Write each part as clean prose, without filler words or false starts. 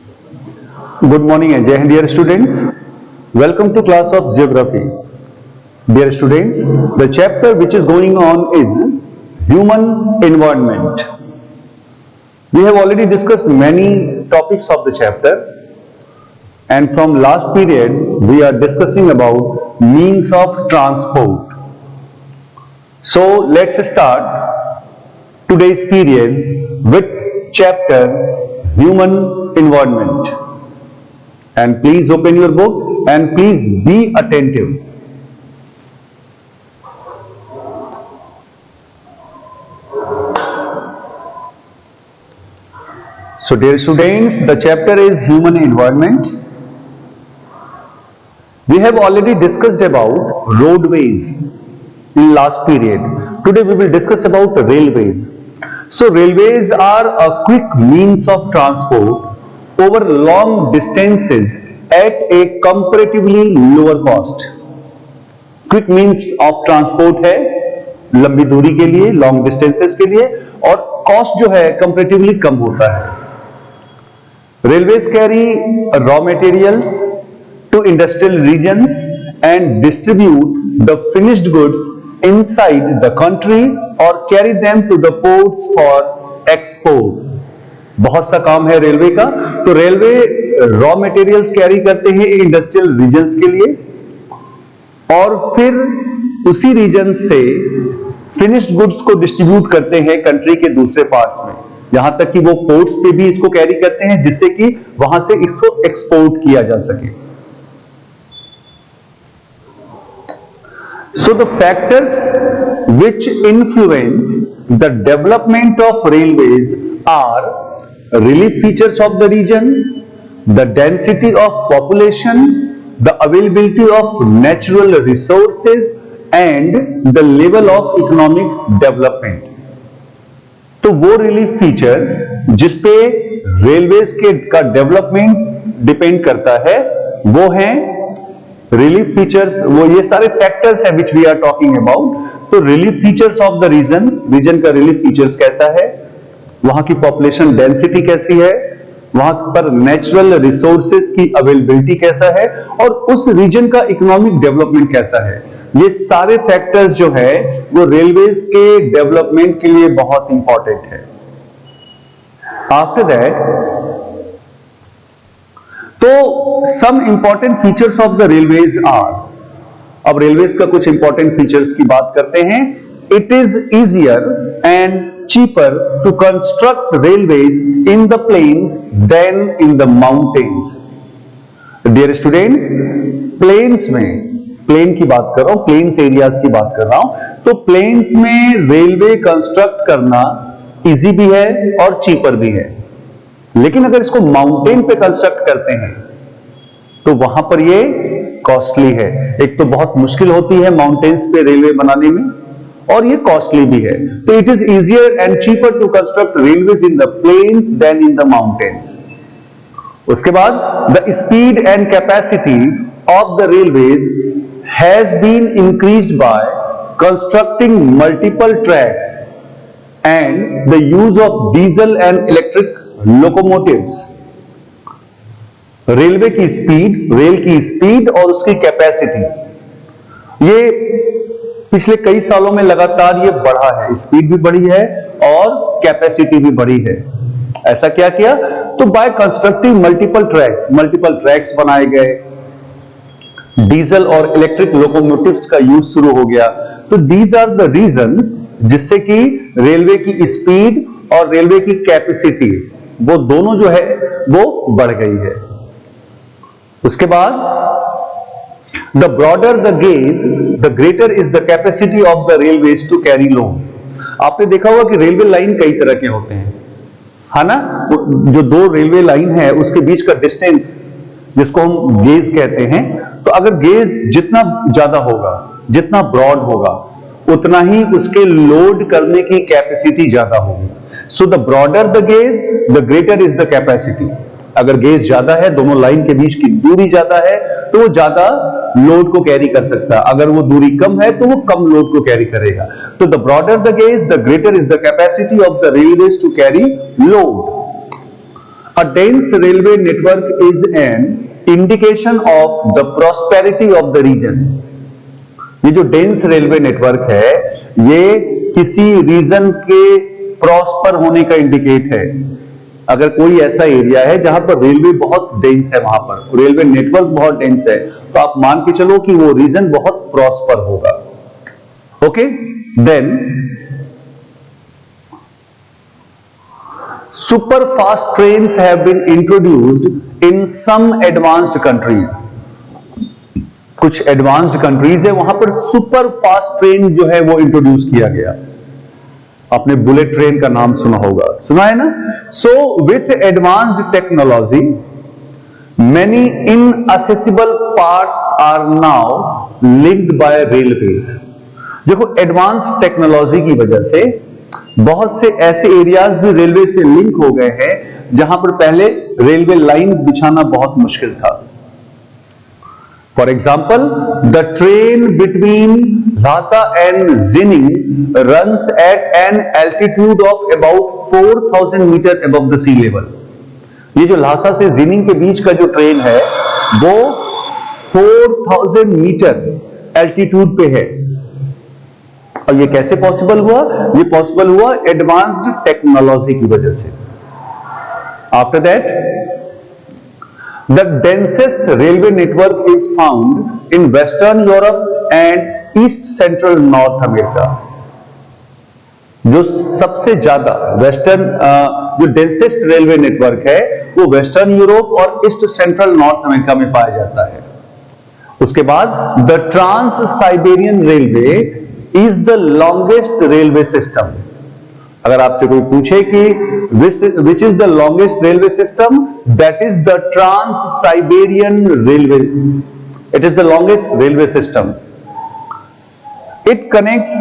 Good morning and Jai Hind, dear students. Welcome to class of Geography. Dear students, the chapter which is going on is Human Environment. We have already discussed many topics of the chapter, and from last period we are discussing about means of transport. So let's start today's period with chapter Human Environment. And please open your book and please be attentive. So dear students, the chapter is Human Environment. We have already discussed about roadways in last period. Today we will discuss about railways. So railways are a quick means of transport over long distances at a comparatively lower cost. Quick means of transport है लंबी दूरी के लिए, long distances के लिए, और cost जो है कंपैरेटिवली कम होता है। Railways carry raw materials to industrial regions and distribute the finished goods inside the country और carry them to the ports for export. बहुत सा काम है रेलवे का। तो रेलवे रॉ मटेरियल्स कैरी करते हैं इंडस्ट्रियल रीजन्स के लिए और फिर उसी रीजन से फिनिश्ड गुड्स को डिस्ट्रीब्यूट करते हैं कंट्री के दूसरे पार्ट्स में, यहां तक कि वो पोर्ट्स पे भी इसको कैरी करते हैं जिससे कि वहां से इसको एक्सपोर्ट किया जा सके। So the factors which influence the development of railways are relief features of the region, the density of population, the availability of natural resources and the level of economic development. तो वो relief features जिसपे railways के का development depend करता है वो हैं relief features. वो ये सारे फैक्टर्स हैं which we are talking about. तो relief features of the region का रिलीफ फीचर्स कैसा है, वहां की पॉपुलेशन डेंसिटी कैसी है, वहां पर नेचुरल रिसोर्सेज की अवेलेबिलिटी कैसा है और उस रीजन का इकोनॉमिक डेवलपमेंट कैसा है। ये सारे फैक्टर्स जो है वो रेलवेज के डेवलपमेंट के लिए बहुत इंपॉर्टेंट है। आफ्टर दैट, तो some important features of the railways are, अब रेलवेज का कुछ इंपॉर्टेंट फीचर्स की बात करते हैं। It is easier and cheaper to construct railways in the plains than in the mountains. Dear students, plains में, प्लेन की बात कर रहा हूं, प्लेन्स एरियाज की बात कर रहा हूं, तो प्लेन्स में रेलवे कंस्ट्रक्ट करना इजी भी है और चीपर भी है। लेकिन अगर इसको माउंटेन पे कंस्ट्रक्ट करते हैं तो वहां पर ये कॉस्टली है। एक तो बहुत मुश्किल होती है माउंटेन्स पे रेलवे बनाने में और ये कॉस्टली भी है। तो it is easier and cheaper to construct railways in the plains than in the mountains. उसके बाद the speed and capacity of the railways has been increased by constructing multiple tracks and the use of diesel and electric locomotives. Railway की speed, rail की speed और उसकी capacity, ये पिछले कई सालों में लगातार ये बढ़ा है। स्पीड भी बढ़ी है और कैपेसिटी भी बढ़ी है। ऐसा क्या किया, तो बाय कंस्ट्रक्टिंग मल्टीपल ट्रैक्स बनाए गए, डीजल और इलेक्ट्रिक लोकोमोटिव्स का यूज शुरू हो गया। तो दीज आर द रीजंस जिससे कि रेलवे की स्पीड और रेलवे की कैपेसिटी वो दोनों जो है वो बढ़ गई है। उसके बाद the broader the gauge, the greater is the capacity of the railways to carry load. आपने देखा होगा कि रेलवे लाइन कई तरह के होते हैं, है ना। जो दो रेलवे लाइन है उसके बीच का डिस्टेंस जिसको हम गेज कहते हैं, तो अगर गेज जितना ज्यादा होगा, जितना ब्रॉड होगा, उतना ही उसके लोड करने की कैपेसिटी ज्यादा होगी। So the broader the gauge, the greater is the capacity. अगर गेज ज्यादा है, दोनों लाइन के बीच की दूरी ज्यादा है, तो वो ज्यादा लोड को कैरी कर सकता है। अगर वो दूरी कम है तो वो कम लोड को कैरी करेगा। तो the broader the gauge, the greater is the capacity of the railways to carry load. A dense railway network is an indication of the prosperity of the region. ये जो डेंस रेलवे नेटवर्क है, ये किसी reason के prosper होने का indicate है। अगर कोई ऐसा एरिया है जहां पर रेलवे बहुत डेंस है, वहां पर रेलवे नेटवर्क बहुत डेंस है, तो आप मान के चलो कि वो रीजन बहुत प्रॉस्पर होगा। Okay, then super fast trains have been introduced in some advanced countries. कुछ एडवांस्ड कंट्रीज है, वहां पर सुपर फास्ट ट्रेन जो है वो इंट्रोड्यूस किया गया। आपने बुलेट ट्रेन का नाम सुना होगा, सुना है ना? So with advanced technology many inaccessible parts are now linked by railways. देखो, एडवांस टेक्नोलॉजी की वजह से बहुत से ऐसे एरियाज भी रेलवे से लिंक हो गए हैं जहां पर पहले रेलवे लाइन बिछाना बहुत मुश्किल था। For example, the train between Lhasa and Jining runs at an altitude of about 4,000 meter above the sea level. ये जो लासा से जिनिंग के बीच का जो ट्रेन है वो 4,000 मीटर एल्टीट्यूड पे है। और ये कैसे पॉसिबल हुआ? ये पॉसिबल हुआ एडवांस्ड टेक्नोलॉजी की वजह से। After that, the densest railway network is found in Western Europe and East Central North America. जो सबसे ज्यादा जो डेंसेस्ट रेलवे नेटवर्क है वो वेस्टर्न यूरोप और ईस्ट सेंट्रल नॉर्थ अमेरिका में पाया जाता है। उसके बाद the trans Siberian railway is the longest railway system. अगर आपसे कोई पूछे कि which is the longest railway system, that is the trans Siberian railway. It is the longest railway system. It connects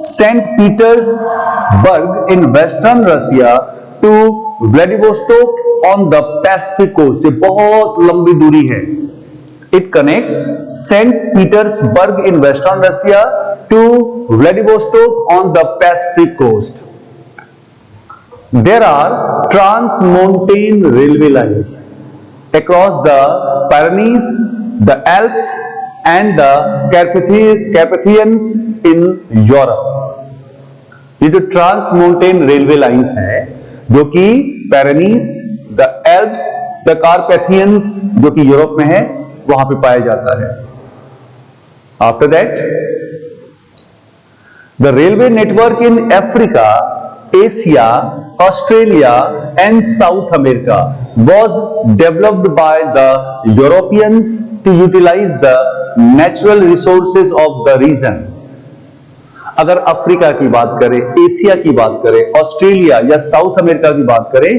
Saint Petersburg in western Russia to Vladivostok on the Pacific coast. ये बहुत लंबी दूरी है। It connects Saint Petersburg in western Russia to Vladivostok on the Pacific coast. There are trans-montane railway lines across the Pyrenees, the Alps, and the Carpathians in Europe। ये जो ट्रांसमोंटेन railway lines हैं जो कि पैरेनीज, द एल्प्स, द कार्पेथियंस जो कि Europe में है, वहां पे पाया जाता है। After that, the railway network in Africa, Asia, Australia and South America was developed by the Europeans to utilize the natural resources of the region। अगर अफ्रीका की बात करें, एशिया की बात करें, ऑस्ट्रेलिया या साउथ अमेरिका की बात करें,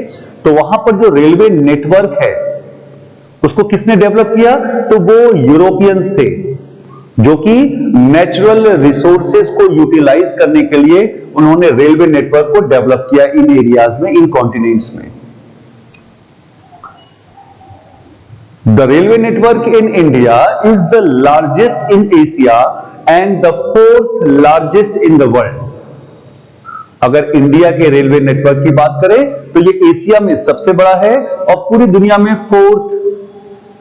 तो वहां पर जो रेलवे नेटवर्क है उसको किसने डेवलप किया? तो वो यूरोपियंस थे जो कि नेचुरल रिसोर्सेज को यूटिलाइज करने के लिए उन्होंने रेलवे नेटवर्क को डेवलप किया इन एरियाज में, इन कॉन्टिनेंट्स में। The railway network in India is the largest in Asia and the fourth largest in the world. अगर इंडिया के रेलवे नेटवर्क की बात करें तो ये एशिया में सबसे बड़ा है और पूरी दुनिया में फोर्थ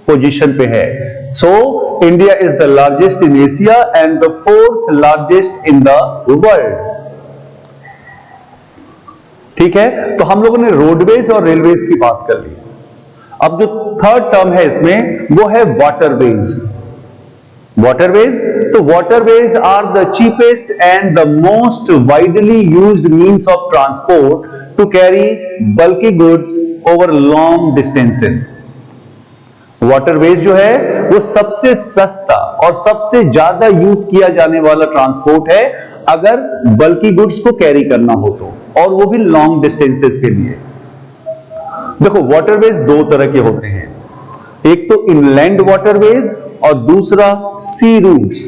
पोजीशन पे है। So India is the largest in Asia and the fourth largest in the world. ठीक है, तो हम लोगों ने रोडवेज और रेलवेज की बात कर ली। अब जो थर्ड टर्म है इसमें वो है वाटरवेज। वाटरवेज, तो waterways are the cheapest and the most widely used means of transport to carry bulky goods over long distances. Waterways जो है वो सबसे सस्ता और सबसे ज्यादा यूज किया जाने वाला ट्रांसपोर्ट है अगर बल्की गुड्स को कैरी करना हो तो, और वो भी लॉन्ग डिस्टेंसेस के लिए। देखो, वाटरवेज दो तरह के होते हैं, एक तो इनलैंड वाटरवेज और दूसरा सी रूट्स।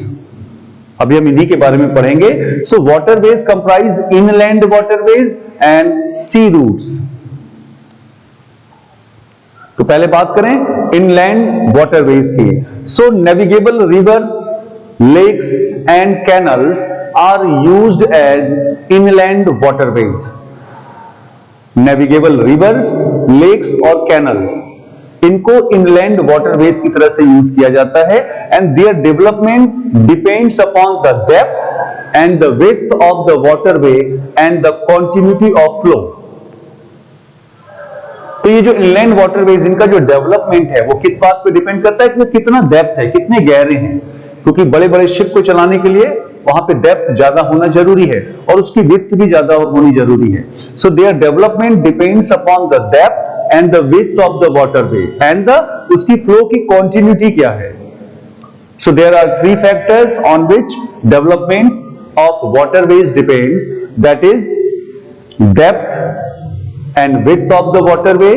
अभी हम इन्हीं के बारे में पढ़ेंगे। So waterways comprise inland waterways and sea routes. तो पहले बात करें इनलैंड वाटरवेज की। So navigable rivers, lakes and canals are used as inland waterways. Navigable rivers, lakes और कैनल्स, इनको इनलैंड वाटरवेज की तरह से यूज किया जाता है and their development depends upon the depth and the width of the waterway and the continuity of flow. तो ये जो इनलैंड वाटरवेज, इनका जो डेवलपमेंट है वो किस बात पे डिपेंड करता है कि वो कितना डेप्थ है, कितने गहरे हैं, क्योंकि बड़े बड़े शिप को चलाने के लिए वहां पे डेप्थ ज्यादा होना जरूरी है और उसकी विड्थ भी ज्यादा होनी जरूरी है। So their development depends upon the depth and the width of the waterway and the उसकी फ्लो की कंटिन्यूटी क्या है। So there are three factors on which development of waterways depends, that is depth and width of the waterway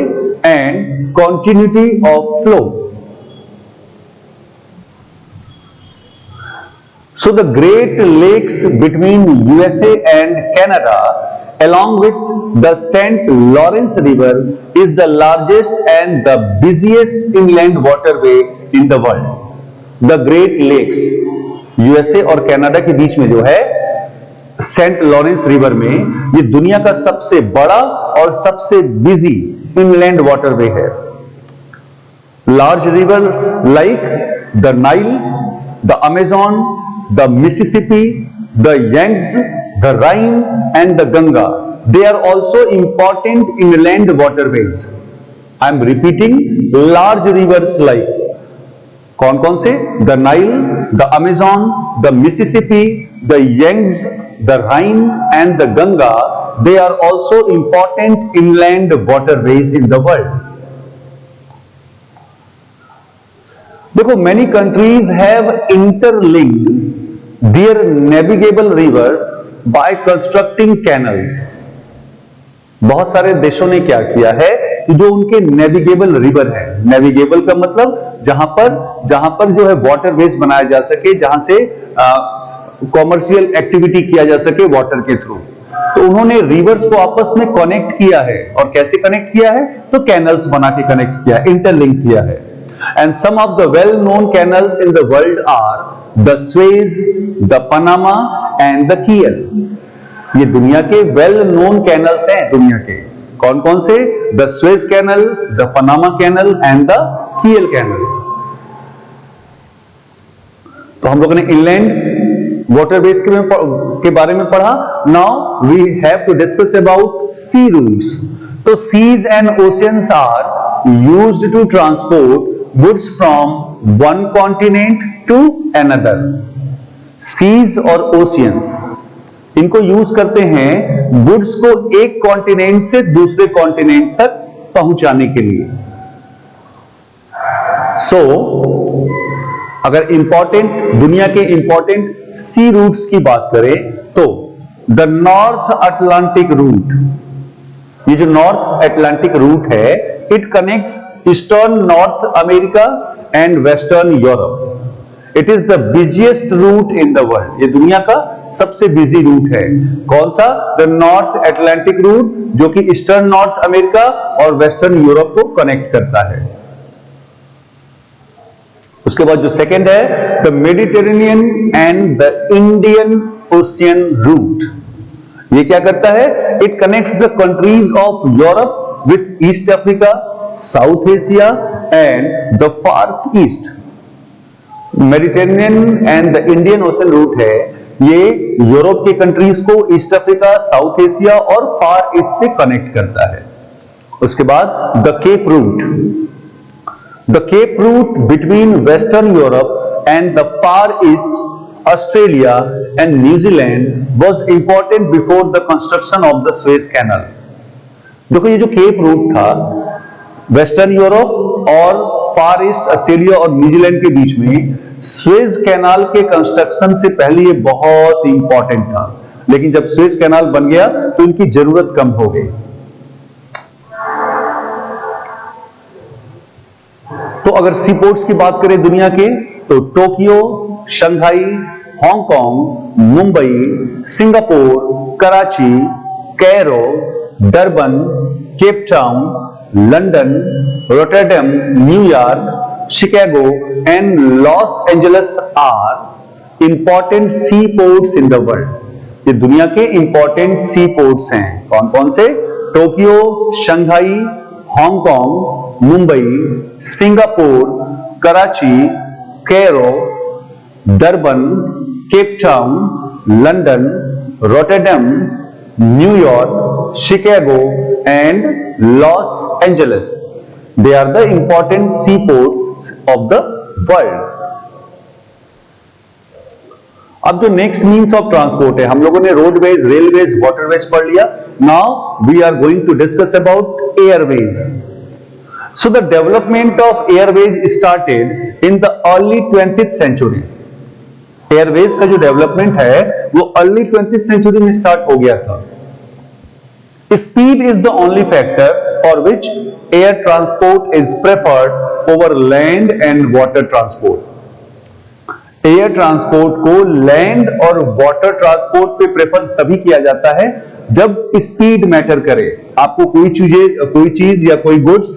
and continuity of flow. So the Great Lakes between USA and Canada along with the St. Lawrence River is the largest and the busiest inland waterway in the world. The Great Lakes USA और Canada के बीच में जो है Saint Lawrence river में, ये दुनिया का सबसे बड़ा और सबसे बिजी इनलैंड वाटरवे है। Large rivers like the Nile, the Amazon, the Mississippi, the Yangtze, the Rhine and the Ganga, they are also important inland waterways. I am repeating, large rivers like, कौन कौन से? The Nile, the Amazon, the Mississippi, the Yangtze, the Rhine and the Ganga, they are also important inland waterways in the world. देखो, many countries have interlinked their navigable rivers by constructing canals. बहुत सारे देशों ने क्या किया है कि जो उनके नेविगेबल रिवर है, नेविगेबल का मतलब जहां पर जो है वाटरवेज बनाया जा सके, जहां से कॉमर्शियल एक्टिविटी किया जा सके वाटर के थ्रू, तो उन्होंने रिवर्स को आपस में कनेक्ट किया है। और कैसे कनेक्ट किया है? तो कैनल्स बना के कनेक्ट किया है, इंटरलिंक किया है। And some of the well known canals in the world are the Suez, the Panama and the Kiel. ये दुनिया के वेल नोन कैनल्स हैं दुनिया के। कौन कौन से? The Suez canal, the Panama canal and the Kiel canal. तो हम लोगों ने इनलैंड वाटरवेज के बारे में पढ़ा। Now we have to discuss about sea routes. तो seas and oceans are used to transport goods from one continent to another. Seas और ओशियंस इनको यूज करते हैं गुड्स को एक कॉन्टिनेंट से दूसरे कॉन्टिनेंट तक पहुंचाने के लिए। अगर इंपॉर्टेंट, दुनिया के इंपॉर्टेंट सी रूट्स की बात करें तो द नॉर्थ अटलांटिक रूट, ये जो नॉर्थ अटलांटिक रूट है, it connects eastern North America and western Europe. It is the busiest route in the world. ये दुनिया का सबसे बिजी रूट है। कौन सा? द नॉर्थ अटलांटिक रूट, जो कि ईस्टर्न नॉर्थ अमेरिका और वेस्टर्न यूरोप को कनेक्ट करता है। उसके बाद जो सेकंड है the Mediterranean and the Indian Ocean route. ये क्या करता है? It connects the countries of Europe with East Africa, South Asia and the Far East. Mediterranean and the Indian Ocean route है, ये यूरोप के कंट्रीज को east Africa, South Asia और फार east से कनेक्ट करता है। उसके बाद the Cape route. The Cape route between Western Europe and the Far East, Australia and New Zealand was important before the construction of the Suez Canal. देखो, ये जो cap root था वेस्टर्न यूरोप और फार east, Australia और New Zealand के बीच में, Suez canal के construction से पहले ये बहुत इंपॉर्टेंट था। लेकिन जब सुएज कैनाल बन गया तो इनकी जरूरत कम हो गई। तो अगर सी पोर्ट्स की बात करें दुनिया के, तो Tokyo, Shanghai, Hong Kong, Mumbai, Singapore, Karachi, Cairo, Durban, Cape Town, London, Rotterdam, New York, Chicago and Los Angeles are important sea ports in the world. ये दुनिया के इंपॉर्टेंट सी पोर्ट्स हैं। कौन कौन से? Tokyo, Shanghai, Hong Kong, Mumbai, Singapore, Karachi, Cairo, Durban, Cape Town, London, Rotterdam, New York, Chicago and Los Angeles. They are the important seaports of the world. अब जो next means of transport है, हम लोगों ने रोडवेज, रेलवेज, वाटरवेज पढ़ लिया. Now we are going to discuss about airways. So the development of airways started in the early 20th century. Airways का जो डेवलपमेंट है वो अर्ली 20th सेंचुरी में स्टार्ट हो गया था. Speed is the only factor for which air transport is preferred over land and water transport. Air transport को land और वाटर ट्रांसपोर्ट पे प्रेफर तभी किया जाता है जब स्पीड मैटर करे. आपको कोई चीज या कोई गुड्स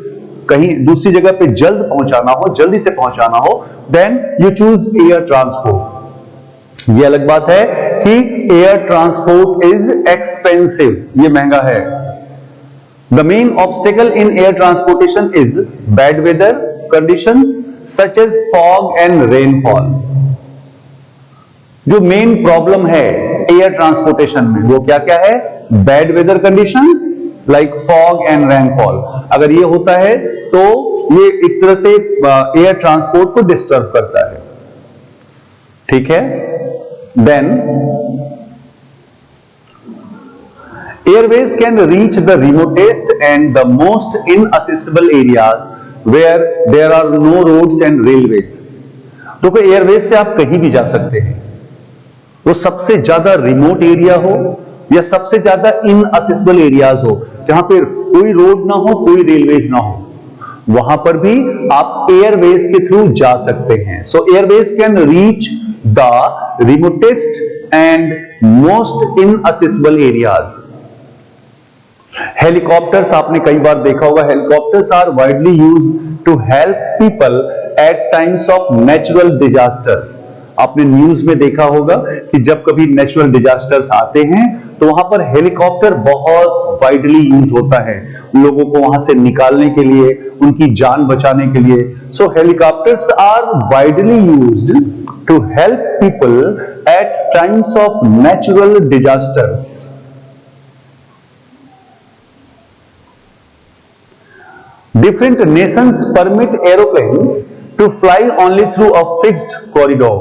कहीं दूसरी जगह पे जल्द पहुंचाना हो, जल्दी से पहुंचाना हो, then you choose air transport. ये अलग बात है कि एयर ट्रांसपोर्ट इज एक्सपेंसिव, ये महंगा है. The main obstacle in air transportation is bad weather conditions such as fog and rainfall. जो मेन प्रॉब्लम है एयर ट्रांसपोर्टेशन में वो क्या क्या है? Bad weather conditions like fog and rainfall. अगर ये होता है तो ये एक तरह से एयर ट्रांसपोर्ट को डिस्टर्ब करता है. ठीक है. Then airways can reach the remotest and the most inaccessible areas where there are no roads and railways. तो एयरवेज से आप कहीं भी जा सकते हैं. वो सबसे ज्यादा रिमोट एरिया हो या सबसे ज्यादा इनअसेसिबल एरियाज हो जहां पे कोई रोड ना हो, कोई रेलवेज ना हो, वहां पर भी आप एयरवेज के थ्रू जा सकते हैं. So airways can reach the remotest and most inaccessible areas. Helicopters आपने कई बार देखा होगा. Helicopters are widely used to help people at times of natural disasters. आपने न्यूज में देखा होगा कि जब कभी नेचुरल डिजास्टर्स आते हैं तो वहां पर हेलीकॉप्टर बहुत वाइडली यूज होता है लोगों को वहां से निकालने के लिए, उनकी जान बचाने के लिए. So helicopters are widely used to help people at times of natural disasters. Different nations permit aeroplanes to fly only through a fixed corridor.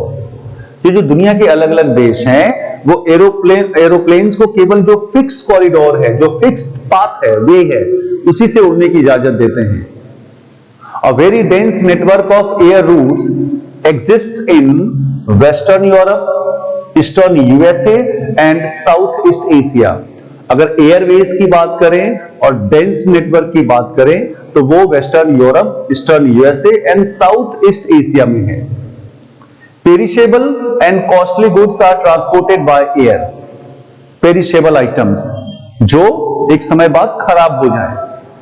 ये जो दुनिया के अलग अलग देश हैं वो एरोप्लेन्स को केवल जो फिक्स कॉरिडोर है, जो फिक्स्ड पाथ है, वे है, उसी से उड़ने की इजाजत देते हैं. A very dense network of air routes exists in Western Europe, Eastern USA and Southeast Asia. अगर एयरवेज की बात करें और डेंस नेटवर्क की बात करें तो वो western Europe, eastern USA and South East Asia में है. Perishable and costly goods are transported by air. Perishable items जो एक समय बाद खराब हो जाए,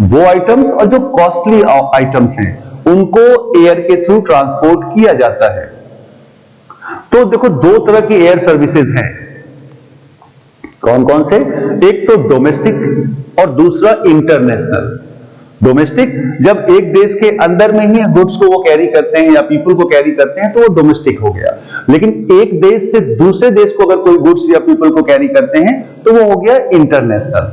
वो आइटम्स, और जो कॉस्टली आइटम्स हैं उनको एयर के थ्रू ट्रांसपोर्ट किया जाता है. तो देखो दो तरह की एयर सर्विसेज हैं. कौन कौन से? एक तो डोमेस्टिक और दूसरा इंटरनेशनल. डोमेस्टिक जब एक देश के अंदर में ही गुड्स को वो कैरी करते हैं या पीपल को कैरी करते हैं तो वो डोमेस्टिक हो गया. लेकिन एक देश से दूसरे देश को अगर कोई गुड्स या पीपल को कैरी करते हैं तो वो हो गया इंटरनेशनल.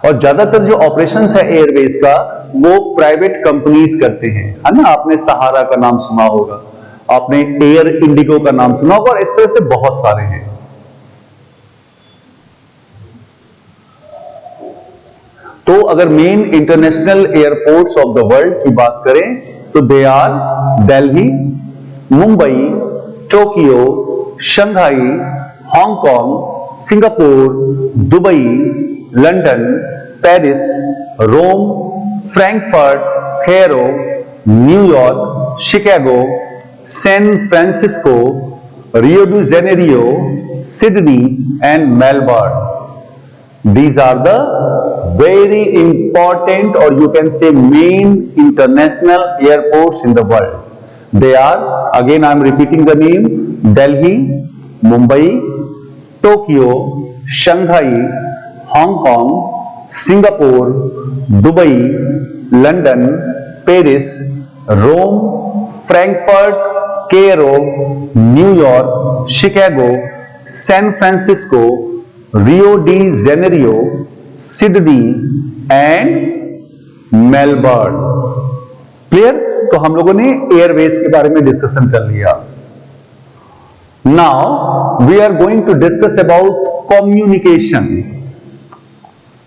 और ज्यादातर जो ऑपरेशंस है एयरवेज का वो प्राइवेट कंपनीज करते हैं, है ना. आपने सहारा का नाम सुना होगा, आपने एयर इंडिगो का नाम सुना होगा, और इस तरह से बहुत सारे हैं. तो अगर main international airports of the world की बात करें तो they are Delhi, Mumbai, Tokyo, Shanghai, Hong Kong, Singapore, Dubai, London, Paris, Rome, Frankfurt, Cairo, New York, Chicago, San Francisco, Rio de Janeiro, Sydney and Melbourne. These are the very important, or you can say main international airports in the world. They are, again I am repeating the name, Delhi, Mumbai, Tokyo, Shanghai, Hong Kong, Singapore, Dubai, London, Paris, Rome, Frankfurt, Cairo, New York, Chicago, San Francisco, Rio de Janeiro, Sydney and Melbourne. Clear? तो हम लोगों ने Airways के बारे में discussion कर लिया। Now we are going to discuss about communication.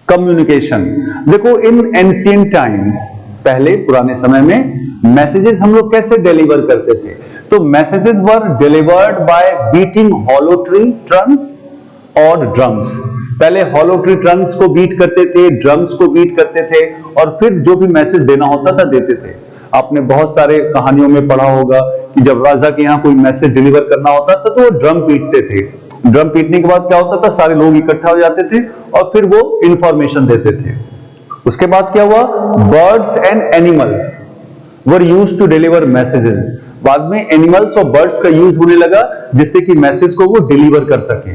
Communication देखो, इन एंशिएंट टाइम्स, पहले पुराने समय में मैसेजेस हम लोग कैसे डिलीवर करते थे? तो messages were delivered by beating hollow tree terms और ड्रम्स। पहले हॉलो ट्री ट्रम्स को बीट करते थे, ड्रम्स को बीट करते थे, और फिर जो भी मैसेज देना होता था देते थे। आपने बहुत सारे कहानियों में पढ़ा होगा कि जब राजा के यहाँ कोई मैसेज डिलीवर करना होता था तो वो ड्रम पीटते थे। ड्रम पीटने के बाद क्या होता था? सारे लोग इकट्ठा हो जाते थे और फिर वो इंफॉर्मेशन देते थे। उसके बाद क्या हुआ? Birds and animals were used to deliver messages. बाद में एनिमल्स और बर्ड्स का यूज होने लगा जिससे कि मैसेज को वो डिलीवर कर सके।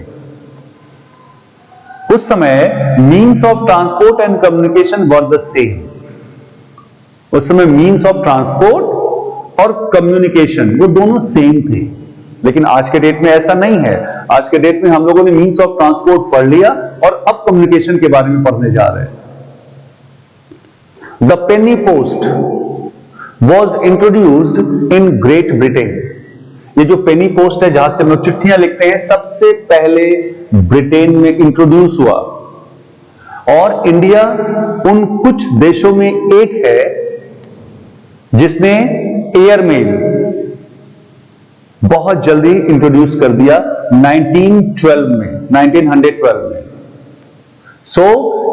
उस समय means of transport and communication were the same. उस समय मीन्स ऑफ ट्रांसपोर्ट और कम्युनिकेशन वो दोनों सेम थे, लेकिन आज के डेट में ऐसा नहीं है। आज के डेट में हम लोगों ने मीन्स ऑफ ट्रांसपोर्ट पढ़ लिया और अब कम्युनिकेशन के बारे में पढ़ने जा रहे हैं। The Penney post was introduced in great Britain. ये जो पेनी पोस्ट है, जहां से हम लोग चिट्ठियां लिखते हैं, सबसे पहले ब्रिटेन में इंट्रोड्यूस हुआ। और इंडिया उन कुछ देशों में एक है जिसने एयरमेल बहुत जल्दी इंट्रोड्यूस कर दिया 1912 में। So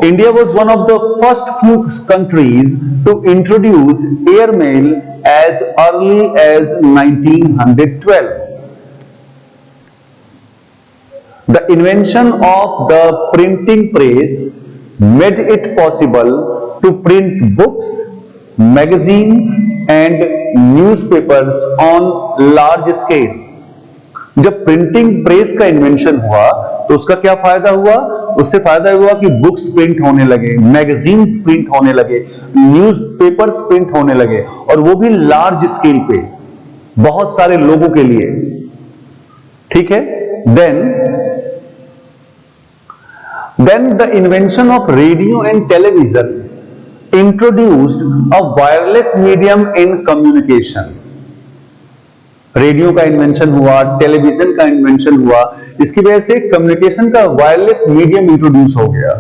India was one of the first few countries to introduce airmail as early as 1912। The invention of the printing press made it possible to print books, magazines and newspapers on large scale. जब printing press का invention हुआ तो उसका क्या फायदा हुआ? उससे फायदा हुआ कि बुक्स प्रिंट होने लगे, मैगजीन्स प्रिंट होने लगे, न्यूज़पेपर्स प्रिंट होने लगे, और वो भी लार्ज स्केल पे, बहुत सारे लोगों के लिए। ठीक है? Then the invention of radio and television introduced a wireless medium in communication. Radio का इन्वेंशन हुआ, टेलीविजन का इन्वेंशन हुआ, इसकी वजह से कम्युनिकेशन का वायरलेस मीडियम इंट्रोड्यूस हो गया।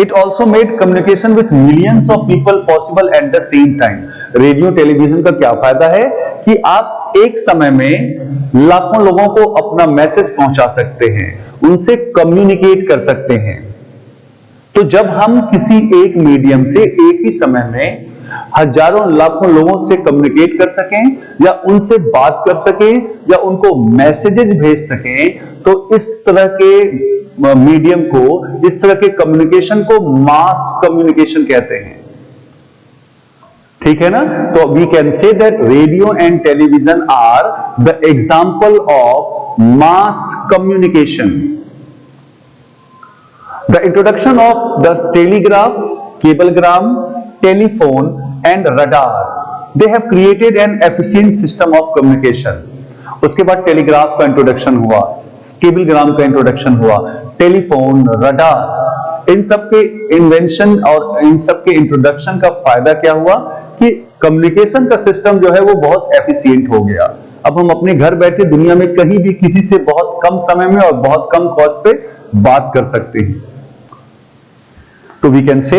It also made communication with millions of people possible at the same time. Radio television का क्या फायदा है कि आप एक समय में लाखों लोगों को अपना मैसेज पहुंचा सकते हैं, उनसे कम्युनिकेट कर सकते हैं। तो जब हम किसी एक मीडियम से एक ही समय में हजारों लाखों लोगों से कम्युनिकेट कर सकें, या उनसे बात कर सकें, या उनको मैसेजेस भेज सकें, तो इस तरह के मीडियम को, इस तरह के कम्युनिकेशन को मास कम्युनिकेशन कहते हैं। ठीक है ना? तो we can say that radio and television are the example of mass communication. The introduction of the telegraph, cablegram, telephone and radar, they have created an efficient system of communication. उसके बाद telegraph का introduction हुआ, केबलग्राम का introduction हुआ, telephone, radar, इन सब के invention और इन सब के इंट्रोडक्शन का फायदा क्या हुआ कि कम्युनिकेशन का सिस्टम जो है वो बहुत एफिशिएंट हो गया। अब हम अपने घर बैठे दुनिया में कहीं भी किसी से बहुत कम समय में और बहुत कम कॉस्ट पे बात कर सकते हैं। तो वी कैन से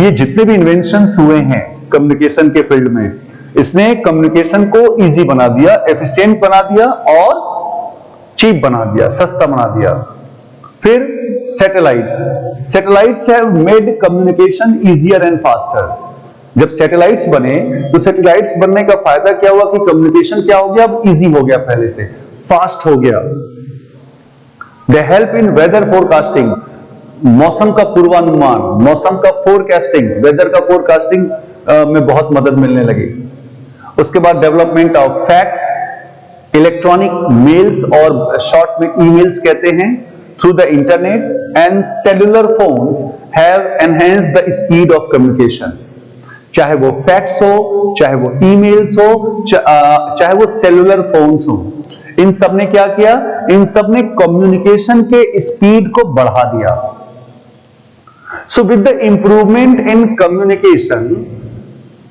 ये जितने भी इन्वेंशंस हुए हैं कम्युनिकेशन के फील्ड में, इसने कम्युनिकेशन को इजी बना दिया, एफिशिएंट बना दिया और चीप बना दिया, सस्ता बना दिया। फिर satellites have made communication easier and faster. जब सैटेलाइट्स बने तो सैटेलाइट्स बनने का फायदा क्या हुआ कि कम्युनिकेशन क्या हो गया, अब इजी हो गया, पहले से फास्ट हो गया। They help in weather forecasting, मौसम का पूर्वानुमान, मौसम का फोरकास्टिंग, वेदर का फोरकास्टिंग में बहुत मदद मिलने लगी। उसके बाद development of fax, electronic mails और शॉर्ट में ईमेल्स कहते हैं, through the internet and cellular phones have enhanced the speed of communication. चाहे वो फैक्स हो, चाहे वो ईमेल्स हो, चाहे वो सेलुलर फोन्स हो, इन सब ने क्या किया? इन सब ने कम्युनिकेशन के स्पीड को बढ़ा दिया. So with the improvement in communication,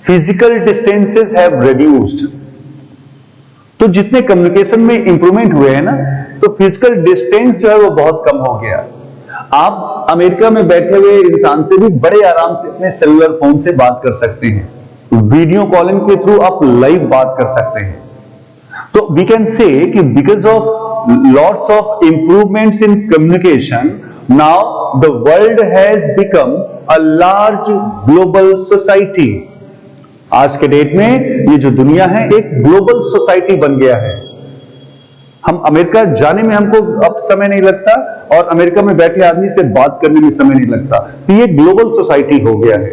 physical distances have reduced. तो जितने कम्युनिकेशन में इंप्रूवमेंट हुए हैं ना, तो फिजिकल डिस्टेंस जो है वो बहुत कम हो गया. आप अमेरिका में बैठे हुए इंसान से भी बड़े आराम से अपने सेलुलर फोन से बात कर सकते हैं. वीडियो कॉलिंग के थ्रू आप लाइव बात कर सकते हैं. तो वी कैन से कि because of lots of improvements in communication, now the world has become a large global society. आज के डेट में ये जो दुनिया है एक ग्लोबल सोसाइटी बन गया है. हम अमेरिका जाने में हमको अब समय नहीं लगता और अमेरिका में बैठे आदमी से बात करने में समय नहीं लगता. तो ये ग्लोबल सोसाइटी हो गया है.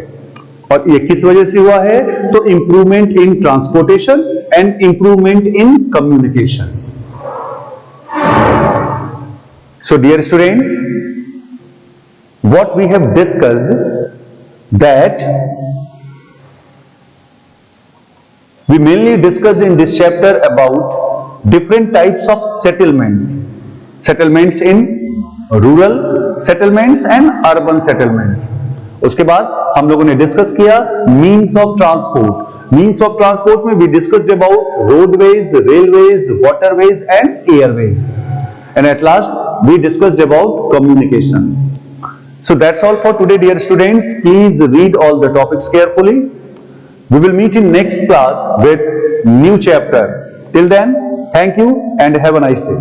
और ये किस वजह से हुआ है? तो improvement in transportation and improvement in communication. So dear students, what we have discussed, that we mainly discussed in this chapter about different types of settlements in rural settlements and urban settlements. उसके बाद हम लोगों ने discuss किया means of transport में we discussed about roadways, railways, waterways and airways, and at last we discussed about communication. So that's all for today, dear students. Please read all the topics carefully. We will meet in next class with new chapter. Till then, thank you and have a nice day.